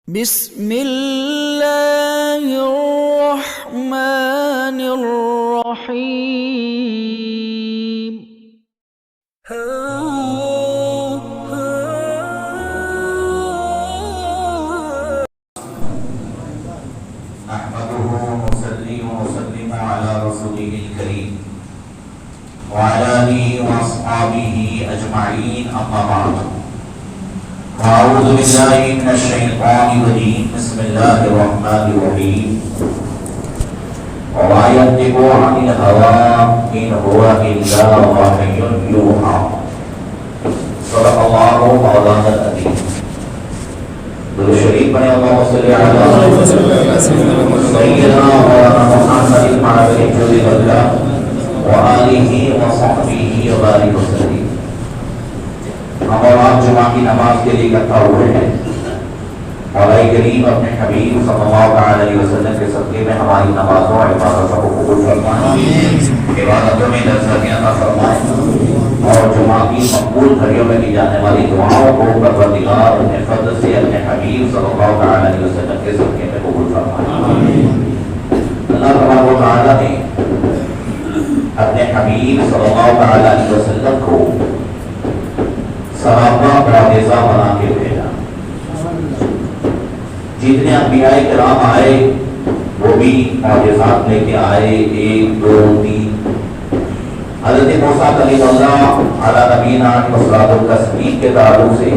بسم اللہ الرحمن الرحیم نحمده ونصلي ونسلم على رسوله الكريم وعلى آله وأصحابه أجمعين أما بعد أعوذ بالله من الشيطان الرجيم بسم الله الرحمن الرحيم وما ينطق عن الهوى إن هو إلا وحي يوحى صدق الله مولانا العظيم درود شریف پڑھیں اللهم صل على سيدنا مولانا محمد المعبد الجود الله وآلہ وصحبہ وبارک وسلم. ہم اور آپ جمعہ کی نماز کے لیے اکٹھا ہوئے ہیں. مولا کریم اپنے حبیب صلی اللہ علیہ وسلم کے صدقے میں ہماری نمازوں اور عبادتوں کو قبول فرمائیں, عبادتوں میں لذت عطا فرمائیں اور جمعہ کی مقبول گھڑیوں میں کی جانے والی دعاؤں کو پروردگار اپنے فضل سے اپنے حبیب صلی اللہ علیہ وسلم کے صدقے میں قبول فرمائیں. اللہ تبارک و تعالی نے اپنے حبیب صلی اللہ علیہ وسلم کو صحابہ معجزہ بنا کے بھیجا. جتنے انبیاء کرام آئے وہ بھی معجزات لے کے آئے, 1 2 3. حضرت موسیٰ کلیم اللہ علی نبینا والصلاۃ والتسلیم کے تعلق سے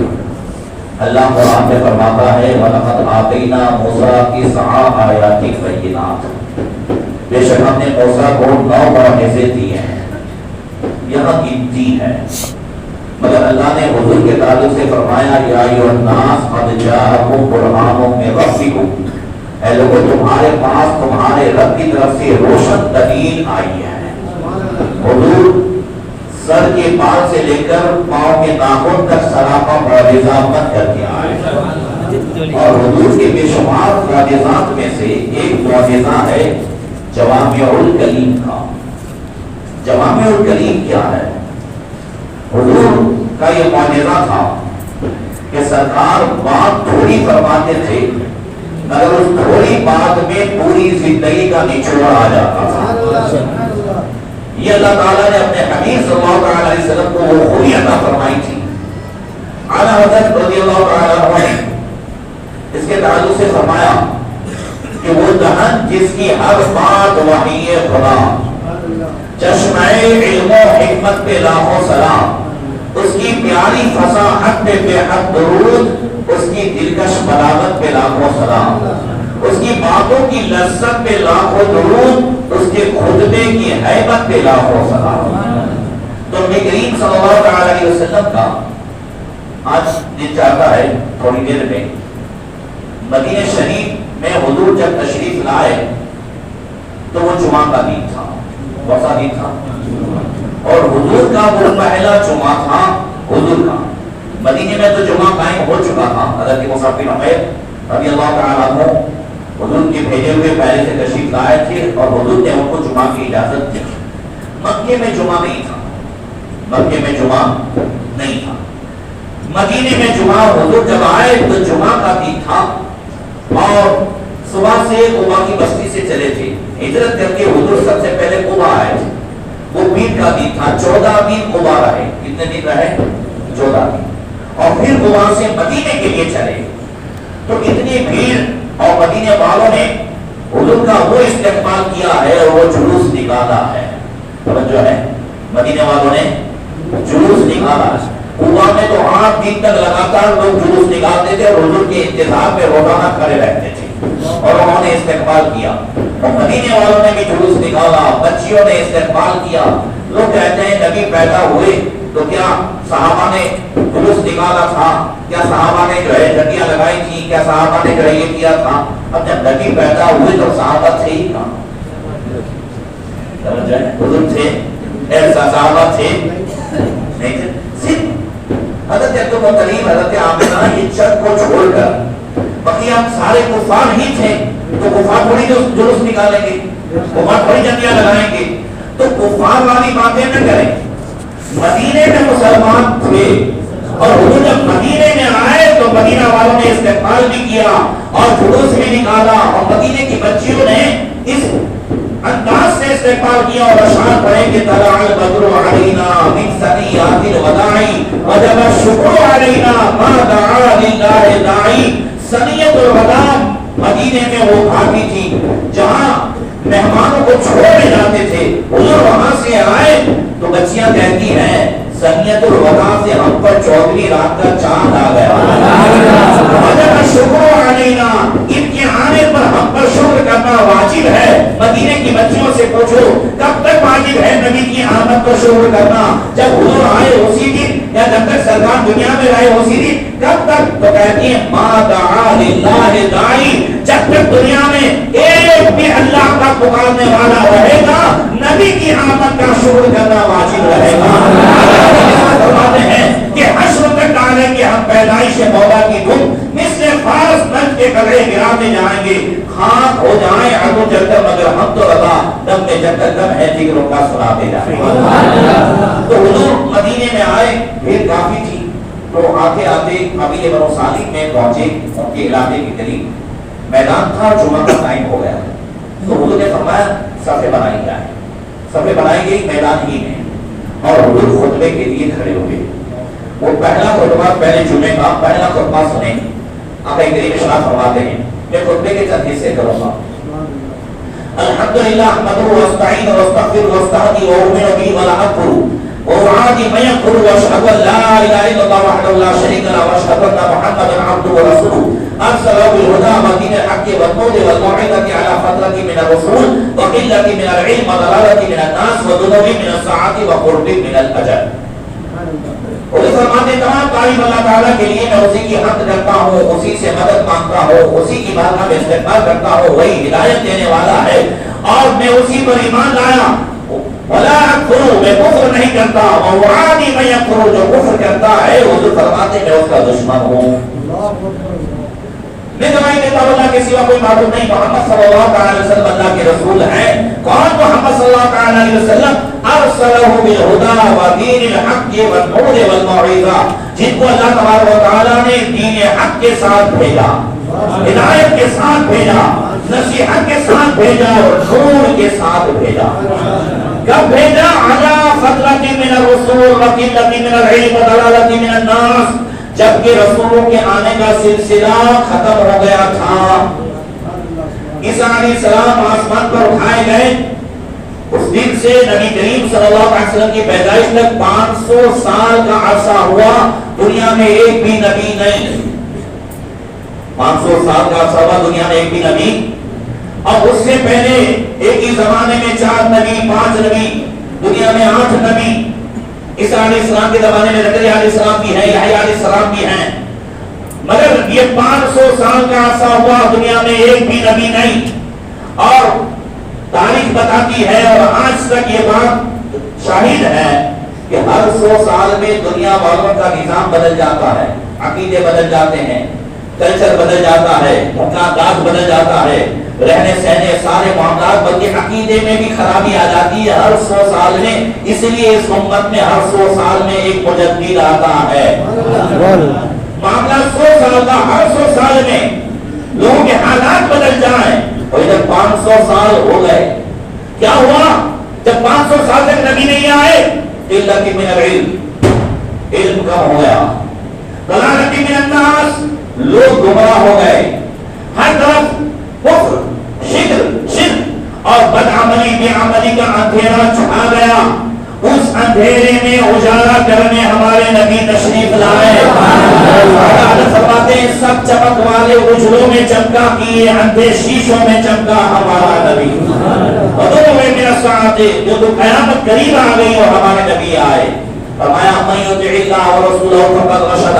اللہ قرآن میں فرماتا ہے وَلَقَدْ آتَيْنَا مُوسَىٰ 9 آیَاتٍ بَيِّنَاتٍ, بے شک ہم نے موسیٰ کو 9 معجزے دیے ہیں. یہاں گنتی ہے مگر اللہ نے حضور کے تعلق سے فرمایا یا ایھا الناس قد جاءکم برہان من ربکم, اے لوگوں تمہارے پاس تمہارے رب کی طرف سے روشن دلیل آئی ہے. حضور سر کے بال سے لے کر پاؤں کے ناخن تک سراپا معجزہ بن کر کے آئے, اور حضور کے بے شمار معجزات میں سے ایک معجزہ ہے جوامع الکلیم کا. جوامع الکلیم کیا ہے؟ حضور کا یہ معجزہ تھا کہ سرکار بات تھوڑی فرماتے تھے مگر اس تھوڑی بات میں پوری زندگی کا نچوڑ آ جاتا تھا. یہ اللہ تعالیٰ نے اپنے حبیب صلی اللہ علیہ وسلم کو وہ خوبی عطا فرمائی تھی. اعلیٰ حضرت رضی اللہ تعالیٰ عنہ نے اس کے تعلق سے فرمایا کہ وہ دہن جس کی ہر بات وحی خدا, چشمہ علم و حکمت پہ لاکھوں سلام, اس کی پیاری فصاحت پہ بے حد درود, اس کی دلکش بلاغت پہ لاکھوں سلام, اس کی باتوں کی لذت پہ لاکھوں درود, اس کے خطبے کی ہیبت پہ لاکھوں سلام. تو نبی کریم صلی اللہ علیہ وسلم کا آج دل چاہتا ہے تھوڑی دیر میں مدینہ شریف میں حضور جب تشریف لائے تو وہ جمعہ کا دن تھا. کون دن تھا؟ اور حضور کا وہ پہلا جمعہ تھا. حضور کا مدینے میں تو جمعہ قائم ہو چکا تھا. حضرت مصعب بن عمیر رضی اللہ تعالیٰ عنہ حضور کے بھیجے ہوئے پہلے سے تشریف لائے تھے اور حضور نے ان کو جمعہ کی اجازت دی. مکے میں جمعہ نہیں تھا, مکے میں جمعہ نہیں تھا. مدینے میں جمعہ حضور جب آئے تو جمعہ کا دن تھا اور صبح سے قبا کی بستی سے چلے تھے. ہجرت کر کے حضور سب سے پہلے قبا آئے تھے. وہ بید کا دن تھا, 14 دن قبا رہے. کتنے دن رہے؟ 14 دن. اور پھر قبا سے مدینے کے لیے چلے تو اتنی بھیڑ اور مدینے والوں نے حضور کا وہ استقبال کیا ہے اور وہ جلوس نکالا ہے. جو ہے مدینے والوں نے جلوس نکالا. قبا میں تو 8 دن تک لگاتار لوگ جلوس نکالتے تھے اور حضور کے انتظار میں روزانہ کھڑے رہتے تھے اور انہوں نے استقبال کیا. اور مدینے والوں نے بھی جلوس نکالا, بچیوں نے استقبال کیا. لوگ کہتے ہیں نبی پیدا ہوئے تو کیا صحابہ نے جلوس نکالا تھا؟ کیا صحابہ نے جو ہے جھنڈیاں لگائی تھی؟ کیا صحابہ نے جو ہے یہ کیا تھا؟ اب جب نبی پیدا ہوئے تو صحابہ تھے ہی کہاں؟ حضور تھے, ایسا صحابہ تھے نہیں تھے. صرف حضرت عبدالمطلب, حضرت آمنہ, یہ چند کو چھوڑ کر بقیہ سارے کفار ہی تھے. تو کفار تھوڑی جلوس نکالیں گے, کفار تھوڑی جھنڈیاں لگائیں گے. تو کفار والی باتیں نہ کریں. مدینے میں مسلمان تھے اور حضور جب مدینے میں آئے تو مدینہ والوں نے استقبال بھی کیا اور جلوس بھی نکالا اور مدینے کی بچیوں نے اس انداز سے استقبال کیا اور اشعار پڑھے کہ طلع البدر علینا من ثنیات الوداع وجب الشکر علینا ما دعا للہ داعی. ثنیۃ الوداع مدینے میں وہ گھاٹی تھی جہاں مہمانوں کو چھوڑنے جاتے تھے. حضور وہاں سے آئے تو بچیاں کہتی ہیں ثنیۃ الوداع سے ہم پر 14ویں رات کا چاند آ گیا. وجب الشکر علینا, ان کے آنے پر ہم پر شکر کرنا واجب ہے. مدینے کی بچیوں سے پوچھو کب تک واجب ہے نبی کی آمد پر شکر کرنا؟ جب حضور آئے اسی دن یا جب تک سرکار دنیا میں رہے اسی دن؟ کب تک؟ تو کہتی ہیں ما دعا للہ داعی, جب تک دنیا میں ایک بھی اللہ کا پکارنے والا رہے گا نبی کی آمد کا شکر کرنا واجب رہے گا. فرماتے ہیں کہ حشر تک ڈالیں گے ہم پیدائش مولا کی دھوم مثل فارس نج کے قدرے گراتے جائیں گے, خاک ہو جائیں عدو جل کر مگر ہم تو رضا دم میں جب تک دم ہے جگروں کا سناتے جائیں گے. تو حضور مدینے میں آئے, بھیڑ کافی تھی, تو آتے آتے قبیلے بنو سالم میں پہنچے. ان کے علاقے کے قریب میدان تھا, جمعہ کا ٹائم ہو گیا. تو حضور نے فرمایا صفیں بنائی جائیں. صفیں بنائی گئی میدان ہی میں اور حضور خطبے کے لیے کھڑے ہوئے. وہ پہلا خطبہ پہلے جمعے کا پہلا خطبہ سنیں. آقا کریم ارشاد فرماتے ہیں, میں خطبے کے چند حصے کروں گا. الحمدللہ احمدہ واستعین واستغفر واستهدی واؤمن به ولا اکفر وأعادي من يكفر وأشهد أن لا إله إلا الله وحده لا شريك له وأشهد أن محمدا عبده ورسوله أرسله بالهدى ودين الحق والنور والموعظة على فترة من الرسول وقلة من العلم وضلالة من الناس وذنوب من الساعات وقرب من الأجل. اور اس فرماتے تمام تعریف اللہ تعالیٰ کے لیے, میں اسی کی حمد کرتا ہوں, اسی سے مدد مانگتا ہوں, اسی کی بارگاہ میں استغفار کرتا ہوں, وہی ہدایت دینے والا ہے اور میں اسی پر ایمان لایا. ولا اکفر, میں کفر نہیں کرتا. وعادی من یکفر, جو کفر کرتا ہے حضور فرماتے میں اس کا دشمن ہوں. میں گواہی دیتا ہوں اللہ کے سوا کوئی معبود نہیں, محمد صلی اللہ علیہ وسلم اللہ کے رسول ہیں. کون محمد صلی اللہ علیہ وسلم؟ ارسلہ بالہدی ودین الحق والنور والموعظہ, جن کو اللہ تبارک و تعالی نے دین حق کے ساتھ بھیجا, ہدایت کے ساتھ بھیجا, نصیحت کے ساتھ بھیجا اور نور کے ساتھ بھیجا. کب بھیجا؟ علی فترۃ من الرسول وقلۃ من العلم وضلالۃ من الناس, جبکہ رسولوں کے آنے کا سلسلہ ختم ہو گیا تھا. عیسیٰ علیہ السلام آسمان پر اٹھائے گئے. اس دن سے نبی کریم صلی اللہ علیہ وسلم کی پیدائش تک 500 سال کا عرصہ ہوا, دنیا میں ایک بھی نبی نہیں. 500 سال کا عرصہ ہوا, دنیا میں ایک بھی نبی. اور اس سے پہلے ایک ہی زمانے میں 4 نبی 5 نبی, دنیا میں 8 نبی. عیسیٰ علیہ السلام کے زمانے میں زکریا علیہ السلام بھی ہیں, یحییٰ علیہ السلام بھی ہیں, مگر یہ 500 سال کا عرصہ ہوا, دنیا میں ایک بھی نبی نہیں. اور تاریخ بتاتی ہے اور آج تک یہ بات شاہد ہے کہ ہر 100 سال میں دنیا والوں کا نظام بدل جاتا ہے, عقیدے بدل جاتے ہیں, کلچر بدل جاتا ہے, معاملات بدل جاتا ہے, رہنے سہنے سارے معاملات, بلکہ عقیدے میں بھی خرابی آ جاتی ہے ہر 100 سال میں. اس لیے اس امت میں ہر 100 سال میں ایک مجدد آتا ہے. معاملہ 100 سال کا, ہر 100 سال میں لوگوں کے حالات بدل جائیں. اور جب 500 سال ہو گئے, کیا ہوا؟ جب 500 سال تک نبی نہیں آئے, قلۃ من العلم, علم کم ہو گیا, ضلالۃ من الناس, لوگ گمراہ ہو گئے, ہر طرف کفر, شرک اور بدعملی بے عملی کا اندھیرا چھا گیا. اس اندھیرے میں اجالا کرنے ہمارے نبی تشریف لائے. سب چمک والے اجلوں میں چمکا, کیے اندھے شیشوں میں چمکا ہمارا نبی. جو تو قیامت قریب آ گئی اور ہمارے نبی آئے. فرمایا من یطع اللہ ورسولہ فقد رشد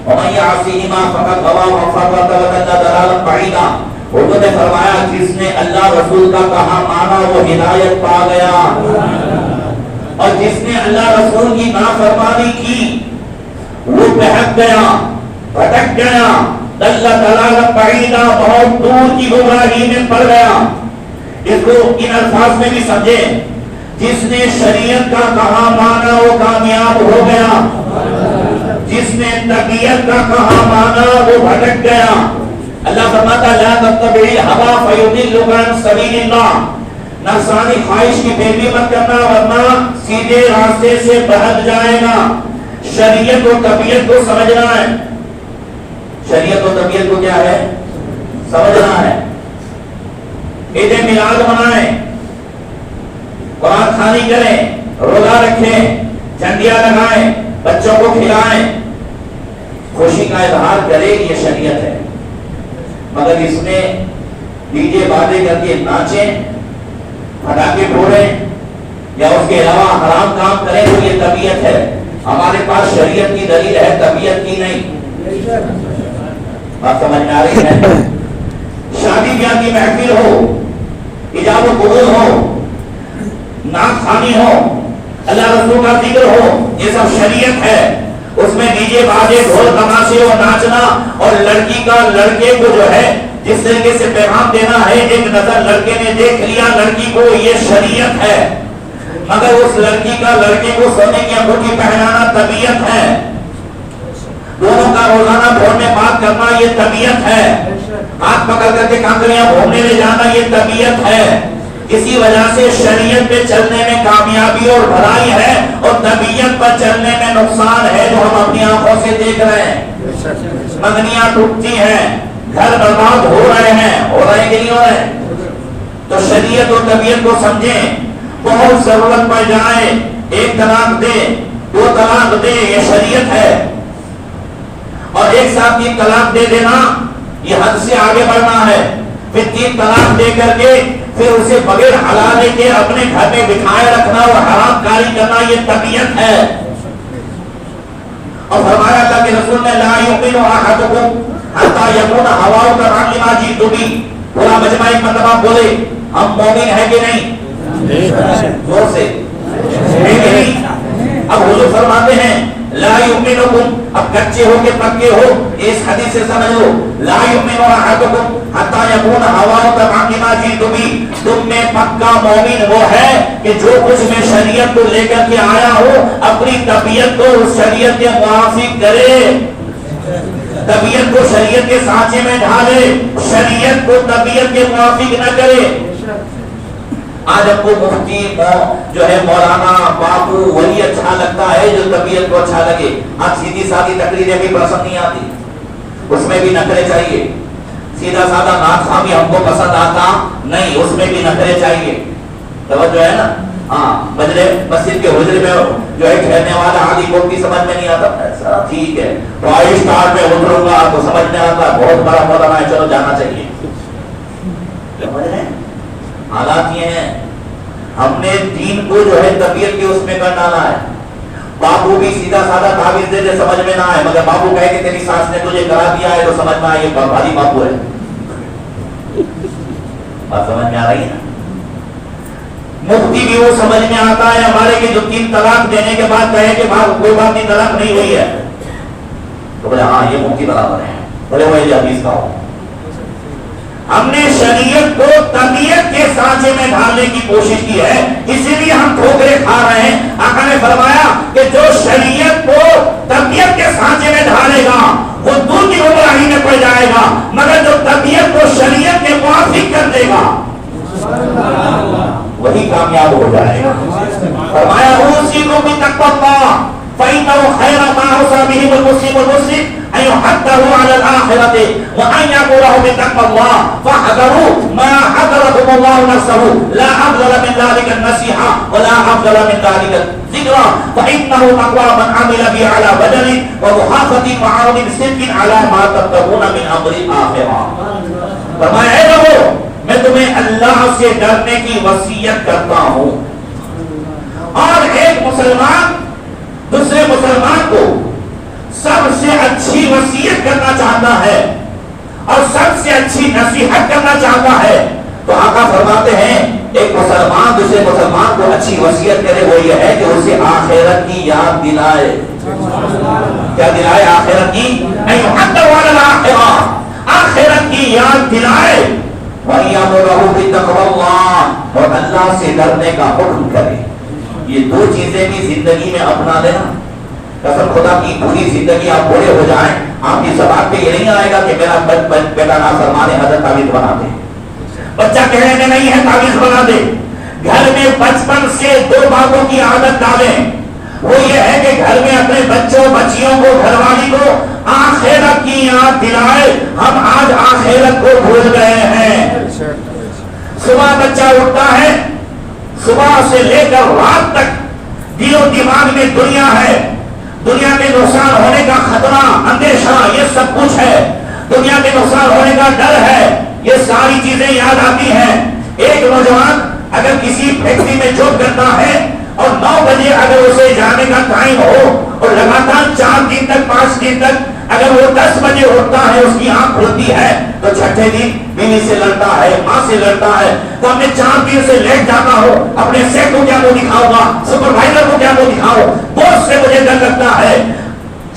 ومن یعصیہما فقد غوی وفرط وضل ضلالا بعیدا. حضور نے فرمایا جس نے اللہ رسول کا کہا مانا وہ ہدایت پا گیا, اور جس نے اللہ رسول کی نافرمانی کی وہ بہک گیا, بھٹک گیا, ضل ضلالا بعیدا, بہت دور کی گمراہی میں پڑ گیا. اس کو ان الفاظ میں بھی سمجھے, جس نے شریعت کا کہا مانا وہ کامیاب ہو گیا, جس نے طبیعت کا کہا مانا وہ بھٹک گیا. اللہ فرماتا لا تتبع الهوى فيضلك عن سبيل الله. نفسانی خواہش کی پیروی مت کرنا ورنہ سیدھے راستے سے بہت جائے گا. شریعت و طبیعت کو سمجھنا ہے. شریعت و طبیعت کو کیا ہے؟ سمجھنا ہے. عید میلاد منائیں, قرآن خوانی کریں, روزہ رکھیں, جھنڈیاں لگائیں, بچوں کو کھلائیں, خوشی کا اظہار کریں, یہ شریعت ہے. مگر اس میں ڈی جے باتیں کر کے ناچیں, پٹاخے پھوڑیں یا اس کے علاوہ حرام کام کریں تو یہ طبیعت ہے. ہمارے پاس شریعت کی دلیل ہے, طبیعت کی نہیں. بات سمجھ میں آ رہی ہے؟ شادی بیاہ کی محفل ہو, ایجاب و قبول ہو, نعت خوانی ہو, اللہ رسول کا ذکر ہو, یہ سب شریعت ہے. اس میں ڈی جے بازے, ڈھول تماشے اور ناچنا, اور لڑکی کا لڑکے کو جو ہے جس طریقے سے پیغام دینا ہے, ایک نظر لڑکے نے دیکھ لیا لڑکی کو, یہ شریعت ہے. مگر اس لڑکی کا لڑکے کو سونے کی انگوٹھی پہنانا طبیعت ہے. دونوں کا روزانہ بھور میں بات کرنا یہ طبیعت ہے. ہاتھ پکڑ کر کے کانکریاں گھومنے لے جانا یہ طبیعت ہے. کسی وجہ سے شریعت پہ چلنے میں کامیابی اور بھلائی ہے, اور طبیعت پر چلنے میں نقصان ہے جو ہم اپنی آنکھوں سے دیکھ رہے ہیں. منگنیاں ٹوٹتی ہیں, گھر برباد ہو رہے ہیں, ہو رہے کہ نہیں ہو رہے؟ تو شریعت اور طبیعت کو سمجھیں. بہت ضرورت پڑ جائے ایک طلاق دے, دو طلاق دے, یہ شریعت ہے. اور ایک ساتھ 3 طلاق دے دینا یہ حد سے آگے بڑھنا ہے. پھر 3 طلاق دے کر کے پھر اسے بغیر حلالے کے اپنے گھر میں بٹھائے رکھنا اور حرام کاری کرنا یہ طبیعت ہے. اور فرمایا تھا کہ رسول نے لا یؤمن احدکم حتی یکون ہواؤہ تبعا لما جئت بہ. پورا مجمع ایک مرتبہ بولے ہم مومن ہیں کہ نہیں؟ زور سے ہے کہ نہیں؟ اب حضور فرماتے ہیں لا یؤمنکم, اب کچے ہو کے پکے ہو, اس حدیث سے سمجھ لو, لا یؤمن احدکم حتی یکون ہواؤہ تبعا لما جئت بہ. تم میں پکا مومن وہ ہے کہ جو کچھ میں شریعت کو لے کر کے آیا ہوں اپنی طبیعت کو اس شریعت کے موافق کرے, طبیعت کو شریعت کے سانچے میں ڈھالے, شریعت کو طبیعت کے موافق نہ کرے. آج ہم کو مفتی جو ہے مولانا باپو وہی اچھا لگتا ہے جو طبیعت کو اچھا لگے. آج سیدھی سادھی تقریریں بھی پسند نہیں آتی, اس میں بھی نخرے چاہیے. سیدھا سادہ نعت خوانی ہم کو پسند آتا نہیں, اس میں بھی نخرے چاہیے. توجہ ہے نا؟ ہاں, مجلے مسجد کے حجرے میں جو ہے ٹھہرنے والا عادی کو بھی سمجھ میں نہیں آتا, ایسا ٹھیک ہے 5 سٹار میں اتروں گا تو سمجھ میں آتا بہت بڑا مولانا ہے, چلو جانا چاہیے. سمجھ رہے ہیں؟ حالات یہ ہیں, ہم نے دین کو جو ہے طبیعت کے اس میں کر ڈالا ہے. باپو بھی سیدھا سادہ تعویذ دے دے سمجھ میں نہ آئے, مگر باپو کہے کہ تیری ساس نے تجھے کرا دیا ہے تو سمجھ میں آئے بھاری باپو ہے. بات سمجھ میں آ رہی ہے؟ مفتی بھی وہ سمجھ میں آتا ہے ہمارے کہ جو 3 طلاق دینے کے بعد کہے کہ کوئی بات نہیں طلاق نہیں ہوئی ہے, تو بولے ہاں یہ مفتی برابر ہے, بولے وہ حدیث کا ہو. ہم نے شریعت کو طبیعت کے سانچے میں ڈالنے کی کوشش کی ہے, اسی لیے ہم ٹھوکریں کھا رہے ہیں. آقا نے فرمایا کہ جو شریعت کو طبیعت کے سانچے میں ڈالے گا وہ دور کی گمراہی میں پڑ جائے گا, مگر جو طبیعت کو شریعت کے موافق کر دے گا وہی کامیاب ہو جائے گا. فرمایا اوصیکم بتقوی اللہ فإنه خير ما أوصى به المسلم أن يحثه على الآخرة وأن يقوله بتقوى الله فاحذروا ما حذركم الله نفسه لا أفضل من ذلك النصيحة ولا أفضل من ذلك الذكرى فإنه تقوى من عمل به على بدنه ومخافة معاون صدق على ما تتقون من أمر الآخرة. فرمایا اے لوگو میں تمہیں اللہ سے ڈرنے کی وصیت کرتا ہوں, اور ایک مسلمان دوسرے مسلمان کو سب سے اچھی وصیت کرنا چاہتا ہے اور سب سے اچھی نصیحت کرنا چاہتا ہے, تو آقا فرماتے ہیں ایک مسلمان دوسرے مسلمان کو اچھی وصیت کرے وہ یہ ہے کہ اسے آخرت کی یاد دلائے. کیا دلائے؟ آخرت کی, آخرت کی یاد دلائے. وَيَأْمُرُهُ بِتَقْوَى اللَّهِ, اور اللہ سے ڈرنے کا حکم کرے. یہ 2 چیزیں بھی زندگی میں اپنا لینا. قسم خدا کی پوری زندگی آپ بوڑھے ہو جائیں آپ کی زبان پہ یہ نہیں آئے گا کہ میرا بیٹا نافرمان ہے حضرت تعویذ بنا دے. بچہ کہنے میں نہیں ہے تعویذ بنا دے. گھر میں بچپن سے 2 باتوں کی عادت ڈالیں. وہ یہ ہے کہ گھر میں اپنے بچوں بچیوں کو گھر والی کو آخرت کی یاد دلائے. ہم آج آخرت کو بھول گئے ہیں. صبح بچہ اٹھتا ہے صبح سے لے کر رات تک دل و دماغ میں دنیا ہے. دنیا میں نقصان ہونے کا خطرہ اندیشہ یہ سب کچھ ہے. دنیا میں نقصان ہونے کا ڈر ہے. یہ ساری چیزیں یاد آتی ہیں. ایک نوجوان اگر کسی فیکٹری میں جاب کرتا ہے اور 9 بجے اگر اسے جانے کا ٹائم ہو اور لگاتار 4 دن تک 5 دن تک اگر وہ 10 بجے اٹھتا ہے اس کی آنکھ کھلتی ہے تو چھٹے دن بیوی سے لڑتا ہے ماں سے لڑتا ہے. تو میں 4 دن سے لیٹ جاتا ہوں اپنے سیٹ کو کیا منہ دکھاؤں گا سپروائزر کو کیا منہ دکھاؤں بوس سے مجھے ڈر لگتا ہے.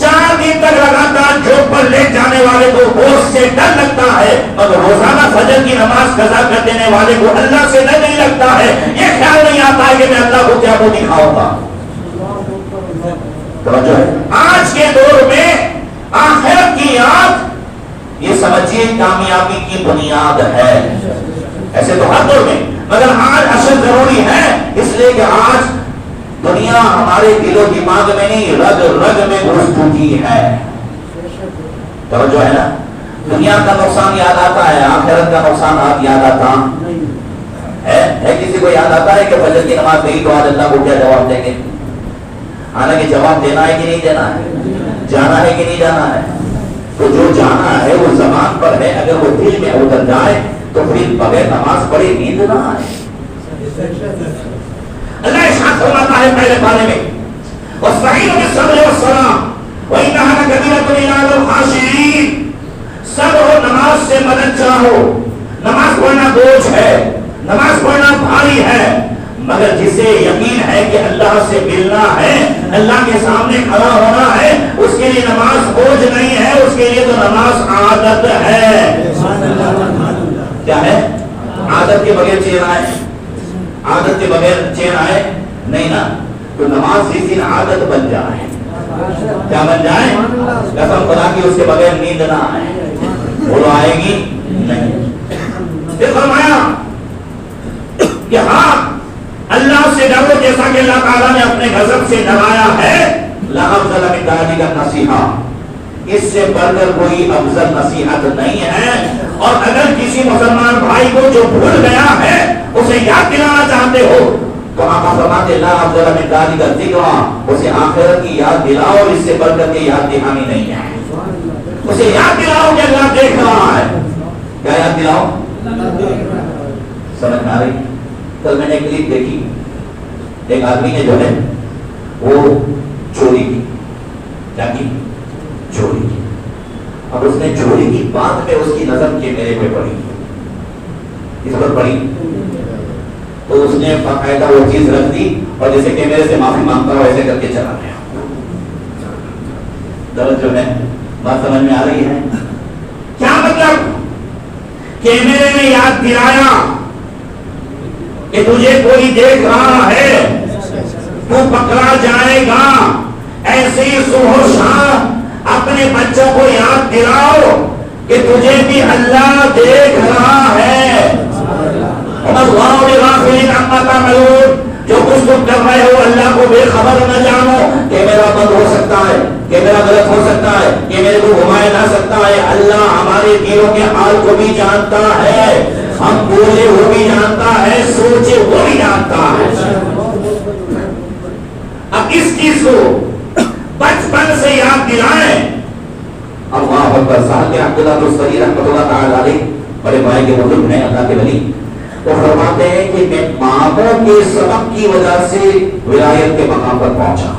4 دن تک لگاتار جاب پر لیٹ جانے والے کو بوس سے ڈر لگتا ہے مگر روزانہ فجر کی نماز قضا کر دینے والے کو اللہ سے ڈر نہیں لگتا ہے. یہ خیال نہیں آتا ہے کہ میں اللہ کو کیا منہ دکھاؤں گا. آج کے دور میں آخرت کی یاد یہ سمجھیے کامیابی کی بنیاد ہے. ایسے تو ہر دور میں مگر آج اشد ضروری ہے اس لیے کہ آج دنیا ہمارے دل و دماغ میں نہیں رگ رگ میں گھس چکی ہے. توجہ ہے نا. دنیا کا نقصان یاد آتا ہے آخرت کا نقصان یاد آتا ہے. کسی کو یاد آتا ہے کہ فجر کی نماز نہیں تو آج اللہ کو کیا جواب دیں گے. حالانکہ جواب دینا ہے کہ نہیں دینا ہے جانا ہے کہ نہیں جانا ہے. تو جو جانا ہے وہ زبان پر ہے اگر وہ دل میں اتر جائے تو پھر بغیر نماز پڑھی نیند نہ آئے. اللہ ارشاد فرماتا ہے پہلے پارے میں وَاسْتَعِينُوا بِالصَّبْرِ وَالصَّلَاةِ وَإِنَّهَا لَكَبِيرَةٌ إِلَّا الْخَاشِعِينَ. صبر و نماز سے مدد چاہو. نماز پڑھنا بوجھ ہے نماز پڑھنا بھاری ہے مگر جسے یقین ہے کہ اللہ سے ملنا ہے اللہ کے سامنے کھڑا ہونا ہے اس کے لیے نماز بوجھ نہیں ہے اس کے لیے تو نماز عادت ہے. کیا ہے عادت کے بغیر چین آئے عادت کے بغیر چین آئے نہیں نا. تو نماز جس دن عادت بن جائے کیا بن جائے قسم خدا کی اس کے بغیر نیند نہ آئے وہ آئے گی نہیں. پھر فرمایا کہ ہاں اللہ سے ڈرو جیسا کہ اللہ تعالیٰ نے اپنے غضب سے ڈرایا ہے. لَأَفْضَلَ مِنْ ذَلِكَ النَّصِيحَةُ. اس سے بڑھ کر کوئی افضل نصیحت نہیں ہے. اور اگر کسی مسلمان بھائی کو جو بھول گیا ہے اسے یاد دلانا چاہتے ہو تو آقا فرماتے لا افضل من ذلک الذکر. اسے آخرت کی یاد دلاؤ اور اس سے بڑھ کر کے یاد دہانی نہیں ہے. اسے یاد دلاؤ کہ اللہ دیکھ رہا ہے. کیا یاد دلاؤ سمجھ میں آ رہی. کل میں نے ایک کلپ دیکھی ایک آدمی نے جو ہے وہ چوری کی. کیا کی چوری کی. اب اس نے چوری کی بات میں اس کی نظر کیمرے پہ پڑی اس پر پڑی تو اس نے باقاعدہ وہ چیز رکھ دی اور جیسے کیمرے سے معافی مانگتا ہو ایسے کر کے چلا گیا. درد جو ہے بات سمجھ میں آ رہی ہے. کیا مطلب کیمرے نے یاد دلایا کہ تجھے کوئی دیکھ رہا ہے تو پکڑا جائے گا. ایسے ہی صبح و شام اپنے بچوں کو یاد دلاؤ کہ تجھے بھی اللہ دیکھ رہا ہے. اللہ بغافل عما تعملون. جو کچھ تم کر رہے ہو اللہ کو بے خبر نہ جانو کہ میرا بند ہو سکتا ہے کہ میرا غلط ہو سکتا ہے کہ میرے کو گھمایا جا سکتا ہے. اللہ ہمارے دلوں کے حال کو بھی جانتا ہے. ہم بولے وہ بھی جانتا ہے سوچے وہ بھی جانتا ہے. اب اس چیز کو بچپن سے یاد دلائیں. اللہ اکبر. صاحب عبداللہ رسولی رحمۃ اللہ تعالی علیہ بڑے بھائی کے بزرگ ہیں اللہ کے ولی. وہ فرماتے ہیں کہ میں ماموں کے سبق کی وجہ سے ولایت کے مقام پر پہنچا.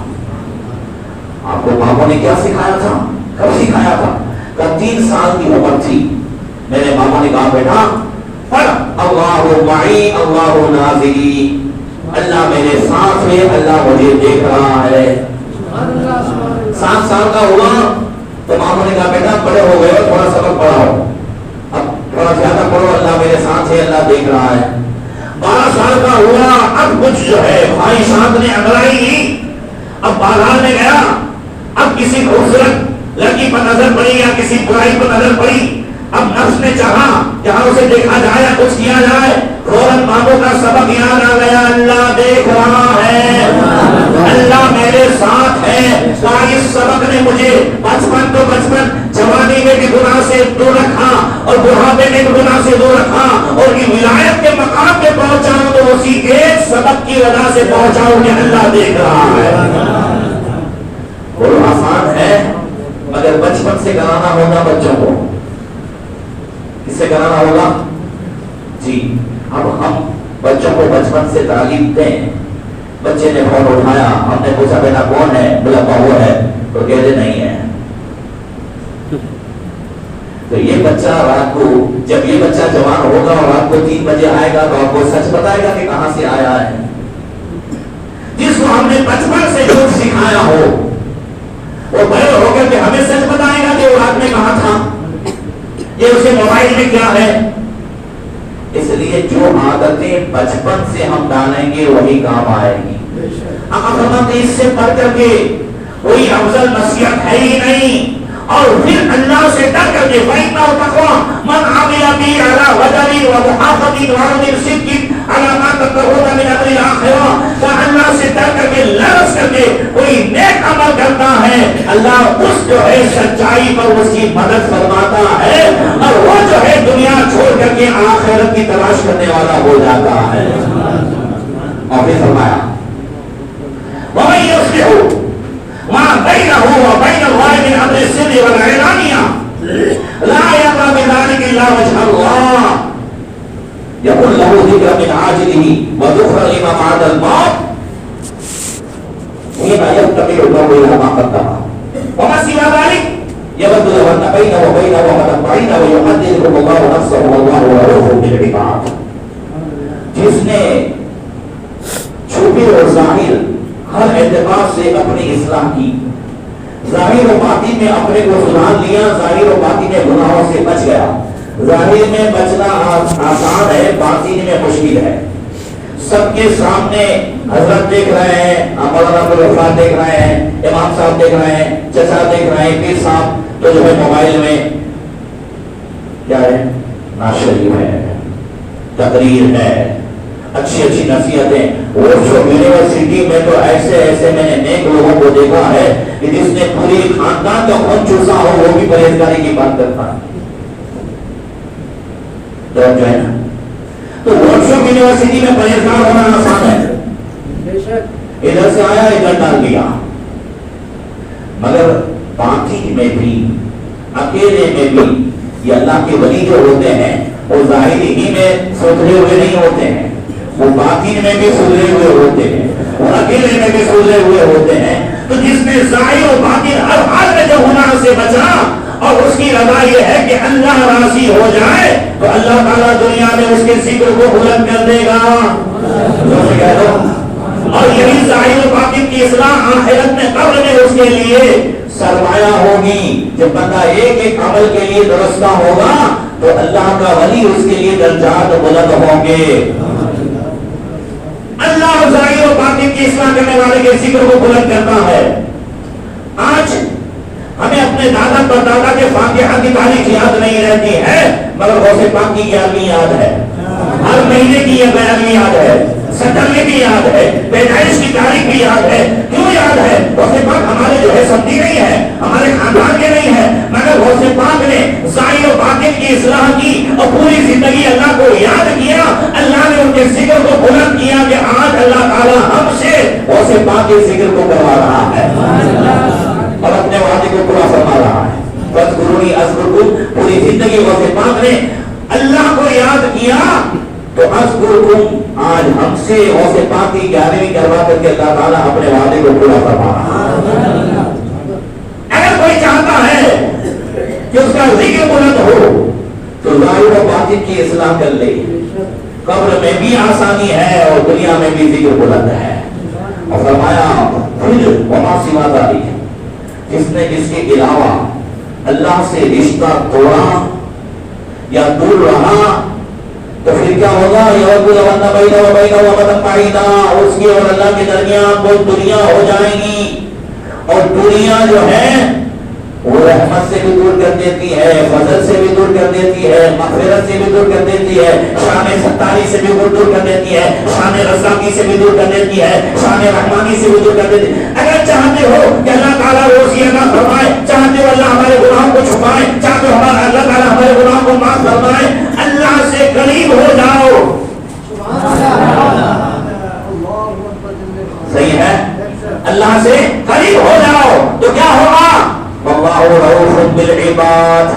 آپ کو ماموں نے کیا سکھایا تھا کب سکھایا تھا کب 3 سال کی عمر تھی. میرے ماموں نے کہا بیٹا پڑھ اللہ معی اللہ ناظری. اللہ میرے ساتھ ہے اللہ مجھے دیکھ رہا ہے. 7 سال کا ہوا تو ماموں نے کہا بیٹا بڑے ہو گئے تھوڑا سبق پڑھاؤ اب تھوڑا زیادہ پڑھو اللہ میرے ساتھ ہے اللہ دیکھ رہا ہے. 12 سال کا ہوا اب کچھ جو ہے خواہشات نے اگرائی. اب بازار میں گیا کسی خوبصورت لڑکی پر نظر پڑی یا کسی برائی پر نظر پڑی، اب نفس نے چاہا جہاں اسے دیکھا جائے یا کچھ کیا جائے، فوراً مانگو کا سبق یاد آ گیا، اللہ دیکھ رہا ہے، اللہ میرے ساتھ ہے۔ اس سبق نے مجھے بچپن تو بچپن، جوانی میں بھی گناہ سے دور رکھا اور بڑھاپے میں بھی گناہ سے دور رکھا، اور یہ ولایت کے مقام پہ پہنچاؤں تو اسی ایک سبق کی وجہ سے پہنچاؤں کہ اللہ دیکھ رہا ہے۔ اور آسان ہے مگر بچپن سے کرانا ہوگا بچوں کو۔ کس سے کرانا ہوگا؟ جی اب ہم بچوں کو بچپن سے تعلیم دیں۔ بچے نے فون اٹھایا، ہم نے پوچھا بیٹا کون ہے؟ بولا بابو ہے، تو کہتے نہیں ہے۔ تو یہ بچہ رات کو، جب یہ بچہ جوان ہوگا اور رات کو 3 بجے آئے گا تو آپ کو سچ بتائے گا کہ کہاں سے آیا ہے۔ جس کو ہم نے بچپن سے جھوٹ سکھایا ہو وہ بڑے ہو کر کے ہمیں سچ بتائے گا کہ وہ رات میں کہاں تھا، یہ اسے موبائل میں کیا ہے۔ اس لیے جو عادتیں بچپن سے ہم ڈالیں گے وہی کام آئے گی۔ اس سے پڑھ کر کے کوئی افضل نصیحت ہے ہی نہیں۔ اور پھر اللہ سے ڈر کر کے فَإِنَّهُ تَقْوَىٰ مَنْ عَمِلَ بِهِ عَلَىٰ وَجَلٍ وَمُحَافَظٍ وَعَدْلٍ صِدْقٍ عَلَىٰ مَا تَتَّقُونَ مِنْ أَمْرِ الْآخِرَةِ۔ کہ اللہ سے ڈر کر کے لرز کر کے کوئی نیک عمل کرتا ہے، اللہ اس جو ہے سچائی پر اس کی مدد فرماتا ہے، اور وہ جو ہے دنیا چھوڑ کر کے آخرت کی تلاش کرنے والا ہو جاتا ہے۔ اور پھر فرمایا وَمَن يُصْلِحُ ما بينه وبين الله من امر السر والعلانية لا يرى بذلك الا وجه الله يقول له ذكر من عاجله وذكر لما بعد الموت حين يفتقر المرء الى ما قدم وما سوى ذلك يبدو له ان بينه وبينه امدا بعيدا ويحذركم الله نفسه والله رؤوف بالعباد۔ جس نے چھپی اور ظاہر ہر اعتبار سے اپنی اصلاح کی، ظاہر و باطن میں اپنے کو سدھار لیا، ظاہر و باطن میں گناہوں سے بچ گیا۔ ظاہر میں بچنا آسان ہے، باطن میں مشکل ہے۔ سب کے سامنے حضرت دیکھ رہے ہیں، مولانا عبدالغفار دیکھ رہے ہیں، امام صاحب دیکھ رہے ہیں، چچا دیکھ رہے ہیں، پیر صاحب تو جو ہے موبائل میں کیا ہے، نعت شریف ہے، تقریر ہے، اچھی اچھی نصیحتیں۔ وہ جو یونیورسٹی میں تو ایسے ایسے میں نے نیک لوگوں کو دیکھا ہے کہ جس نے پوری خاندان کا خون چوسا ہو وہ بھی پرہیزگاری کی بات کرتا ہے۔ تو جو ہے نا، تو ورکشاپ یونیورسٹی میں پرہیزگار ہونا آسان ہے، ادھر سے آیا ادھر ڈال دیا، مگر باطن میں بھی، اکیلے میں بھی یہ اللہ کے ولی جو ہوتے ہیں وہ ظاہری ہی میں سدھرے ہوئے نہیں ہوتے ہیں، وہ باطن میں بھی سدھرے ہوئے ہوتے ہیں، اور اکیلے میں بھی سدھرے ہوئے ہوتے ہیں۔ تو جس نے ظاہر و باطن ہر حال میں جو گناہ سے بچا اور اس کی رضا یہ ہے کہ اللہ راضی ہو جائے تو اللہ تعالیٰ دنیا میں اس کے ذکر کو بلند کر دے گا۔ اور یہی ظاہر و باطن کی اصلاح آخرت میں قبر میں اس کے لیے سرمایہ ہوگی۔ جب بندہ ایک ایک عمل کے لیے درستہ ہوگا تو اللہ کا ولی اس کے لیے درجات بلند ہوں گے۔ اللہ ظاہر و باطن کی اصلاح کرنے والے کے ذکر کو بلند کرتا ہے۔ آج ہمیں اپنے دادا پر دادا کے فاتحہ کی تاریخ یاد نہیں رہتی ہے مگر غوث پاک کی 11ویں یاد ہے، ہر مہینے کی یہ 92ویں یاد ہے، 70ویں بھی یاد ہے، پیدائش کی تاریخ بھی یاد ہے۔ کیوں یاد ہے؟ غوث پاک ہمارے جو ہے سمجھی نہیں ہے، ہمارے خاندان کے نہیں ہے، مگر غوث پاک نے ظاہر و باطن کی اصلاح کی اور پوری زندگی اللہ کو یاد کیا، اللہ نے ان کے ذکر کو بلند کیا کہ آج اللہ تعالیٰ ہم سے غوث پاک کے ذکر کو کروا رہا ہے اور اپنے وعدے کو پورا فرما رہا ہے۔ فاذکرونی اذکرکم، پوری زندگی غوث پاک نے اللہ کو یاد کیا تو اذکرکم، آج ہم سے غوث پاک کی 11ویں کروا کر کے اللہ تعالیٰ اپنے وعدے کو پورا فرما رہا ہے۔ اگر کوئی چاہتا ہے کہ اس کا ذکر بلند ہو تو ظاہر و باطن کی اصلاح کر لے، قبر میں بھی آسانی ہے اور دنیا میں بھی ذکر بلند ہے۔ اور فرمایا پھر وما سوا ذلک، جس نے جس کے علاوہ اللہ سے رشتہ توڑا یا دور رہا تو پھر کیا ہوگا؟ یَوَدُّ لَوْ أَنَّ بَيْنَهُ وَبَيْنَهُ أَمَدًا بَعِیدًا، اس کی اور اللہ کے درمیان بہت دنیا ہو جائے گی اور دنیا جو ہے وہ رحمت سے بھی دور کر دیتی ہے، فضل سے بھی دور کر دیتی ہے، مغفرت سے بھی دور کر دیتی ہے، شان ستاری سے بھی دور کر دیتی ہے، شان رزاقی سے بھی دور کر دیتی ہے، شان رحمانی سے بھی دور کر دیتی ہے۔ اگر چاہتے ہو کہ اللہ تعالیٰ روزی عطا فرمائے، چاہتے ہو اللہ ہمارے گناہوں کو چھپائے، چاہتے ہو اللہ تعالیٰ ہمارے گناہوں کو معاف فرمائے، اللہ سے قریب ہو جاؤ۔ صحیح ہے، اللہ سے قریب ہو جاؤ تو کیا ہوگا؟ واللہ رؤوف بالعباد،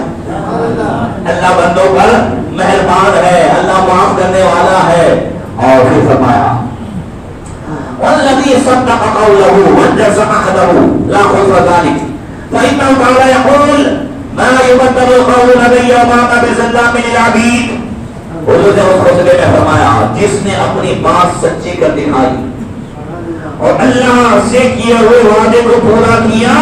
اللہ بندوں پر مہربان ہے، اللہ معاف کرنے والا ہے۔ اور پھر فرمایا والذی صدق قوله وانجز عهده لا خلف ذلك فإنه تعالى يقول ما يبدل القول لدي وما أنا بظلام للعبيد۔ حضور نے اس خطبے میں فرمایا جس نے اپنی بات سچی کر دکھائی اور اللہ سے کیے ہوئے وعدے کو پورا کیا،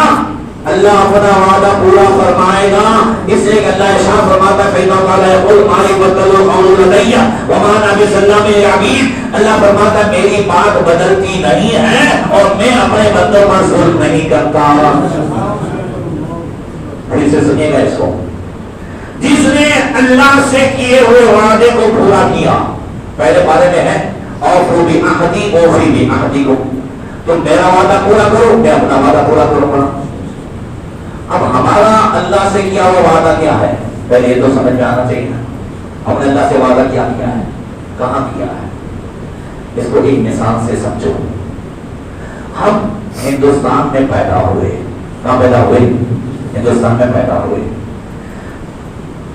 اللہ اپنا وعدہ پورا فرمائے گا۔ اس لیے کہ اللہ ارشاد فرماتا ہے فإنه تعالی يقول ما يبدل القول لدي وما أنا بظلام للعبيد، اللہ فرماتا ہے میری بات بدلتی نہیں ہے اور میں اپنے بندوں پر ظلم نہیں کرتا۔ پھر سے سنیے گا اس کو، جس نے اللہ سے کیے ہوئے وعدے کو پورا کیا، پہلے بارے میں ہے اوفوا بعہدی اوفی بعہدکم، تم میرا وعدہ پورا کرو میں اپنا وعدہ پورا کروں گا۔ اب ہمارا اللہ سے کیا ہوا وعدہ کیا ہے؟ پہلے یہ تو سمجھ میں آنا چاہیے، ہم نے اللہ سے وعدہ کیا ہے، کہاں کیا ہے؟ اس کو ایک مثال سے سمجھو۔ ہم ہندوستان میں پیدا ہوئے، کہاں پیدا ہوئے؟ ہندوستان میں پیدا ہوئے۔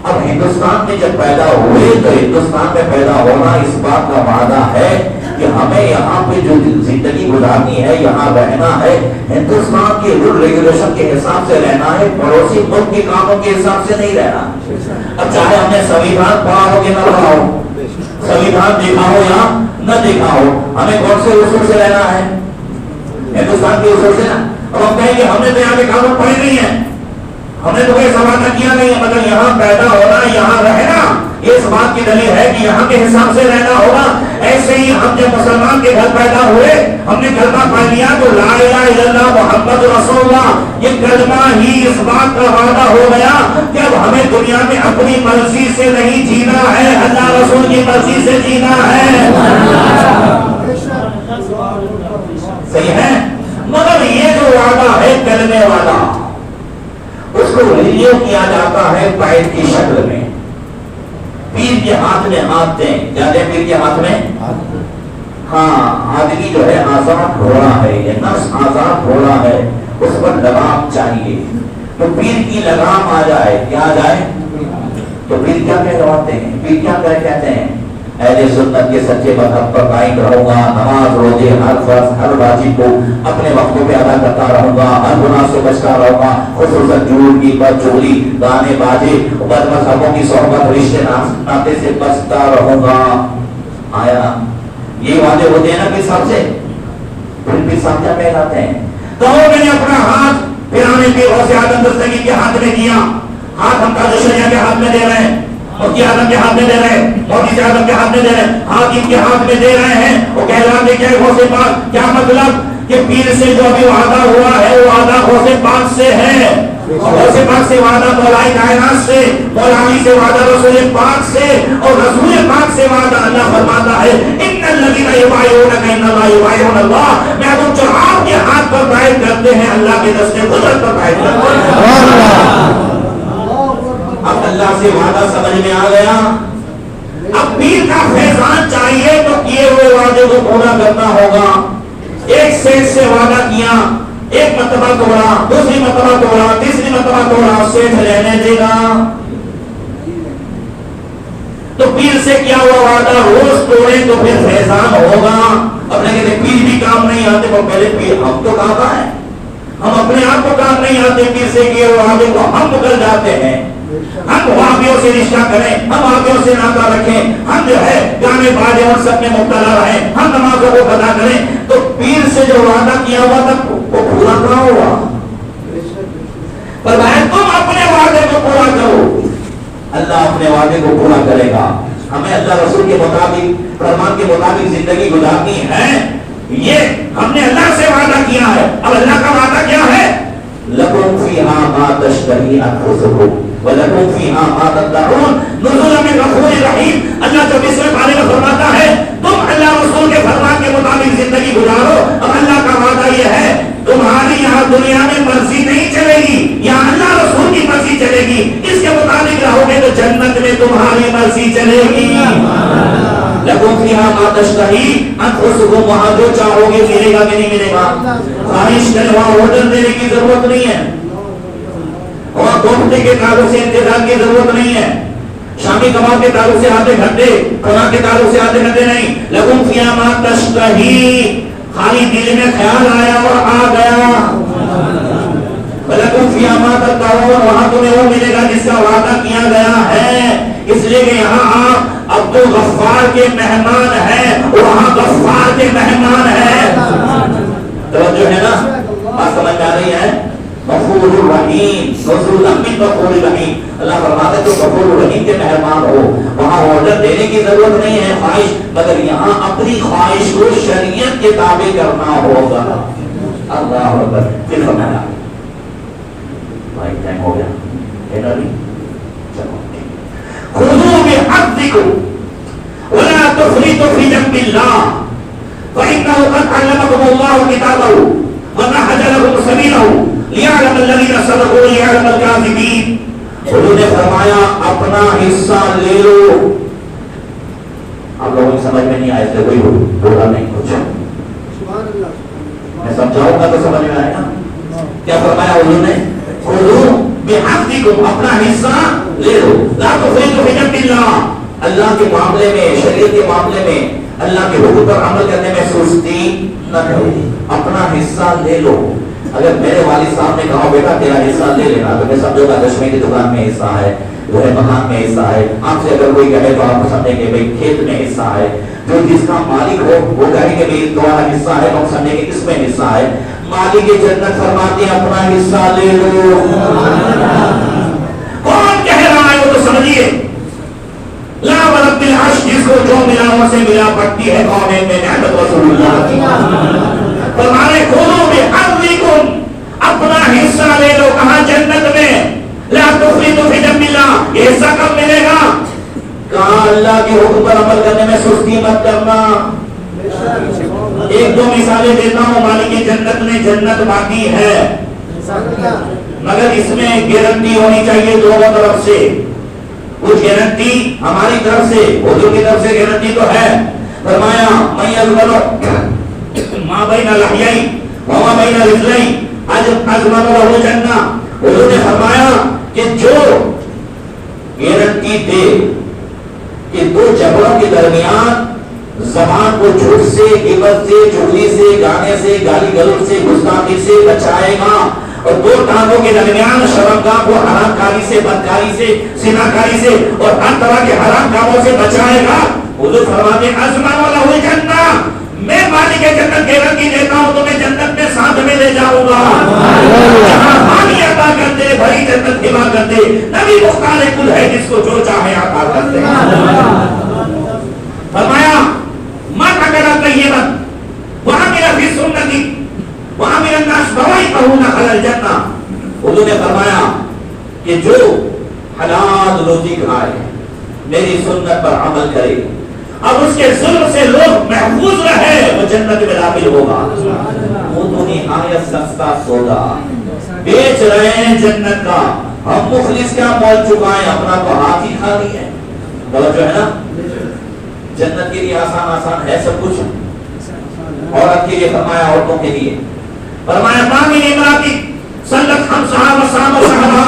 اب ہندوستان میں جب پیدا ہوئے تو ہندوستان میں پیدا ہونا اس بات کا وعدہ ہے کہ ہمیں یہاں پہ جو زندگی گزارنی ہے، یہاں رہنا ہے، ہندوستان کے رول ریگولیشن کے حساب سے رہنا ہے، پڑوسی ملک کے کاموں کے حساب سے نہیں رہنا۔ اب چاہے ہم نے سنویدھان پڑھا ہو کہ نہ پڑھا ہو، سنویدھان دیکھا ہو یا نہ دیکھا ہو، ہمیں کون سے اصول سے رہنا ہے؟ ہندوستان کے اصول سے نا۔ اب ہم کہیں کہ ہم نے تو یہاں کے قانون پڑھے نہیں ہیں، ہم نے تو کوئی سوال کیا نہیں ہے، مگر یہاں پیدا ہونا، یہاں رہنا، یہ اس بات کی دلیل ہے کہ یہاں کے حساب سے رہنا ہوگا۔ ایسے ہی ہم جب مسلمان کے گھر پیدا ہوئے، ہم نے کلمہ پڑھ لیا تو لا الہ الا اللہ محمد رسول اللہ، یہ کلمہ ہی اس بات کا وعدہ ہو گیا کہ اب ہمیں دنیا میں اپنی مرضی سے نہیں جینا ہے، اللہ رسول کی مرضی سے جینا ہے۔ صحیح ہے، مگر یہ جو وعدہ ہے کلمے والا، اس کو ریلیو کیا جاتا ہے قائد کی شکل میں، پیر کے ہاتھ میں ہاتھ دیں، جانے پیر کے ہاتھ میں ہاں، آدمی جو ہے آزاد گھوڑا ہے، یہ نفس آزاد گھوڑا ہے، اس پر لگام چاہیے، تو پیر کی لگام آ جائے، کیا آ جائے؟ تو پیر کیا کہلواتے ہیں؟ پیر کیا کہتے ہیں؟ اہل سنت کے سچے مذہب پر قائم رہوں گا، نماز روزے ہر فرض ہر واجب کو اپنے وقتوں پہ ادا کرتا رہوں گا، ہر گناہ سے بچتا رہوں گا، خصوصاً جھوٹ کی بد چغلی گانے بازے بد مذہبوں کی صحبت رشتے ناطے سے بچتا رہوں گا۔ آیا یہ وعدے ہوتے ہیں نا پھر صاحب سے، پھر صاحب کیا کہلاتے ہیں؟ تو میں نے اپنا ہاتھ پرانے پیر غوث اعظم دستگیر کے ہاتھ میں دیا، ہاتھ ہم قادر شریعہ کے ہاتھ میں دے رہے ہیں، مفتی اعظم کے ہاتھ میں دے رہے ہیں، مفتی اعظم کے ہاتھ میں دے رہے ہیں، حاکم کے ہاتھ میں دے رہے ہیں، وہ کہلاتے کیا غوث پاک؟ کیا مطلب کہ پیر سے جو ابھی وعدہ ہوا ہے وہ وعدہ غوث پاک سے ہے، غوث پاک سے وعدہ مولا کائنات سے، مولا علی سے وعدہ رسول پاک سے، اور رسول پاک سے وعدہ اللہ فرماتا ہے ان الذین یبایعونک انما یبایعون اللہ، میں تم جو آپ کے ہاتھ پر بیعت کرتے ہیں اللہ کے دستے قدرت پر بیعت کرتے ہیں۔ اب اللہ سے وعدہ سمجھ میں آ گیا، اب پیر کا فیضان چاہیے تو کیے ہوئے وعدے کو پورا کرنا ہوگا۔ ایک سیٹ سے وعدہ کیا، ایک مرتبہ توڑا، دوسری مرتبہ توڑا، تیسری مرتبہ توڑا، سیٹ رہنے دے گا؟ تو پیر سے کیا ہوا وعدہ روز توڑے تو پھر فیضان ہوگا۔ اب لیکن پیر بھی کام نہیں آتے، وہ پہلے پیر ہم تو کہاں ہیں، ہم اپنے آپ کو کام نہیں آتے، پیر سے کیے ہوئے وعدے کو ہم نکل جاتے ہیں۔ ہم وہابیوں سے رشتہ کریں، ہم وہابیوں سے ناطہ رکھیں، ہم جو ہے گانے باجے اور سب میں مبتلا رہیں، ہم نمازوں کو ادا کریں، تو پیر سے جو وعدہ کیا ہوا تھا وہ پورا کہاں ہوا؟ پر بھائی تم اپنے وعدے کو پورا کرو، اللہ اپنے وعدے کو پورا کرے گا۔ ہمیں اللہ رسول کے مطابق فرمان کے مطابق زندگی گزارنی ہے یہ ہم نے اللہ سے وعدہ کیا ہے. اب اللہ کا وعدہ کیا ہے؟ لکم فیہا ما تشتہی انفسکم ولکم فیہا ما تدعون نزلا من غفور رحیم. اللہ جب اس میں پانے میں فرماتا ہے تم اللہ رسول کے فرمان کے مطابق زندگی گزارو. اب اللہ کا وعدہ یہ ہے تمہاری یہاں دنیا میں مرضی نہیں چلے گی, یہاں اللہ رسول کی مرضی چلے گی. اس کے مطابق رہو گے تو جنت میں تمہاری مرضی چلے گی. لکم فیہا ما تشتہی انفسکم, وہاں جو چاہو گے ملے گا کہ نہیں ملے گا. خواہش کے وہاں آرڈر دینے کی ضرورت نہیں ہے, وہاں گھومنے کے تعلق سے انتظار کی ضرورت نہیں ہے, شامی کباب کے تعلق سے آدھے گھنٹے, کھانا کے تعلق سے آدھے گھنٹے نہیں. لکم فیہا ما تشتہی, خالی دل میں خیال آیا اور آ گیا. لکم فیہا ما تدعون, وہاں تمہیں وہ ملے گا جس کا وعدہ کیا گیا ہے. اس لیے کہ یہاں آپ عبد الغفار کے مہمان ہیں, وہاں غفار کے مہمان ہیں. توجہ ہے نا, بات سمجھ میں آ رہی ہے. غفور الرحیم, نزولا من غفور الرحیم. اللہ فرماتا ہے تو غفور الرحیم کے مہمان ہو, وہاں آرڈر دینے کی ضرورت نہیں ہے خواہش, مگر یہاں اپنی خواہش کو شریعت کے تابع کرنا ہوگا. اللہ اکبر. پھر فرمایا بھائی ٹائم ہو گیا ہے نا, چلو خذوا بحظکم ولا تفرطوا فی جنب اللہ فإنه قد علمكم الله كتابه ومهد لكم سبيله ليعلم الذين صدقوا وليعلم الكاذبين. حضور نے فرمایا اپنا حصہ لے لو. آپ لوگوں کو سمجھ میں نہیں آئے تھے, کوئی بولا نہیں کچھ, میں سمجھاؤں گا تو سمجھ میں آئے گا. کیا فرمایا حضور نے؟ خذوا بحظکم, اپنا حصہ لے لو. لا تفرطوا فی جنب اللہ, اللہ کے معاملے میں, شریعت کے معاملے میں, اللہ کے حکم پر عمل کرنے میں سستی نہ کرو, اپنا حصہ لے لو. اگر میرے والد صاحب نے کہا بیٹا تیرا حصہ لے لینا, تو میں سمجھو گا دشمے کی دکان میں حصہ ہے, جو ہے مکان میں حصہ ہے. آپ سے اگر کوئی کہے تو آپ سمجھیں گے بھائی کھیت میں حصہ ہے. جو جس کا مالک ہو وہ کہے کہ بھائی تمہارا حصہ ہے, تو ہم سمجھیں گے کس میں حصہ ہے. مالک جنت فرماتے ہیں اپنا حصہ لے لو. کون کہہ رہا ہے وہ تو سمجھیے. لا ورب العرش, جس کو جو ملا وہ سے ملا پڑتی ہے قومیں میں نعمت رسول اللہ کی. فرمانے خذوا بحظکم, اپنا حصہ لے لو. کہاں؟ جنت میں. لا تفرطوا فی جنب اللہ, یہ حصہ کب ملے گا؟ کہاں؟ اللہ کے حکم پر عمل کرنے میں سستی مت کرنا. ایک دو مثالیں دیتا ہوں. مالک جنت میں جنت باقی ہے, مگر اس میں گارنٹی ہونی چاہیے دونوں طرف سے. کچھ گارنٹی ہماری طرف سے, حضور کی طرف سے گارنٹی تو ہے. فرمایا من یضمن ما بین لحیین وما بین رجلین اضمن له جنہ. حضور نے فرمایا کہ جو گارنٹی دے کہ دو جبڑوں کے درمیان زبان کو جھوٹ سے, غیبت سے, چغلی سے, گانے سے, گالی گلوچ سے, گستاخی سے بچائے گا, اور دو ٹانگوں کے درمیان شرمگاہ کو حرام کاری سے, بدکاری سے, زناکاری سے اور ہر طرح کے حرام کاموں سے بچائے گا. حضور فرماتے ہیں اضمن له جنہ, میں مالک جنت گارنٹی دیتا ہوں تمہیں جنت میں ساتھ میں لے جاؤں گا. پانی عطا کرتے, بھری جنت ہبا کرتے. نبی مختار کل ہے, جس کو جو چاہے عطا کرتے. فرمایا من اکل طیبا وعمل فی سنتی وعمل الناس بوائقہ دخل الجنہ. حضور نے فرمایا کہ جو حلال روزی کھائے, میری سنت پر عمل کرے, اب اس کے ظلم سے لوگ محفوظ رہے, وہ جنت میں داخل ہوگا. وہ تو نہایت سستا سودا بیچ رہے ہیں جنت کا. ہم مخلص کیا مول چکائیں, اپنا تو ہاتھ ہی خالی ہے. توجہ ہے نا, جنت کے لیے آسان آسان ہے سب کچھ. عورت کے لیے فرمایا, عورتوں کے لیے فرمایا مامن امراتی صلت خمسہا وصام شہرہا